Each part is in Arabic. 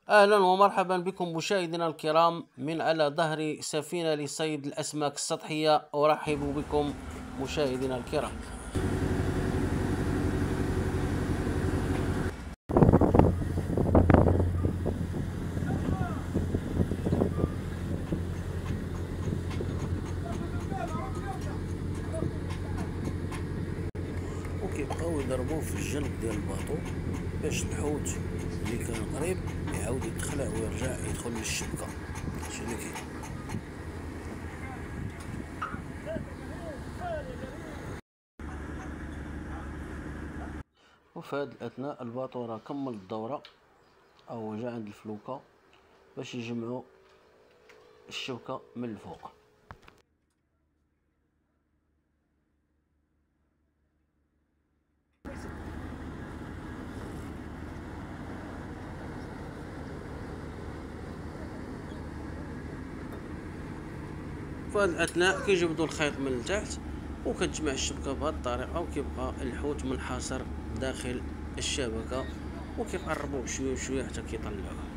أهلا ومرحبا بكم مشاهدينا الكرام من على ظهر سفينة لصيد الأسماك السطحية. أرحب بكم مشاهدينا الكرام. وكيبقاو يضربوه في الجنب ديال الباطو باش الحوت اللي كان قريب يعاود يدخل ويرجع يدخل للشبكة. هادشي اللي كاين. وفي هاد الأثناء الباطو راه كمل الدورة أو جا عند الفلوكة باش يجمعوا الشبكة من الفوق. في هذه الأثناء كيجبدوا الخيط من التحت وكتجمع الشبكة بهذه الطريقة، وكيبقى الحوت منحصر داخل الشبكة وكيقربوا بشوية بشوية حتى كيطلعوه.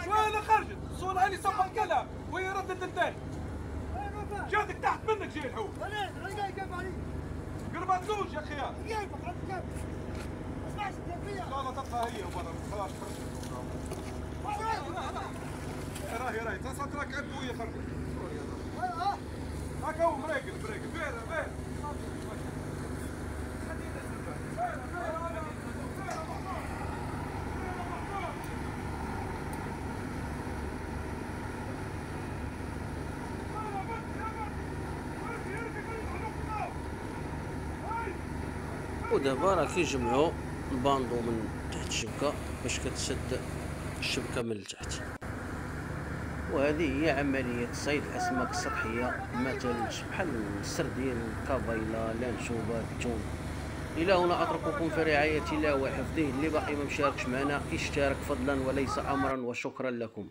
شوية خرجت صون علي صبح كلام وهي ردت الثاني جاتك تحت منك جاي الحوت. قربت زوج يا اخي. لا لا تبقى هي وبرا خلاص راهي تصدرك عد وهي خرجت. هكا هو مريقل فين ودابا راه كيجمعوا الباندو من تحت الشبكة باش كتسد الشبكة من التحت. وهذه هي عملية صيد الأسماك السطحية، مثلا بحال السردين، الكابيلا، الانشوبة، التون. إلى هنا أترككم في رعاية الله وحفظه. اللي باقي ما مشاركش معنا يشترك فضلا وليس أمرا، وشكرا لكم.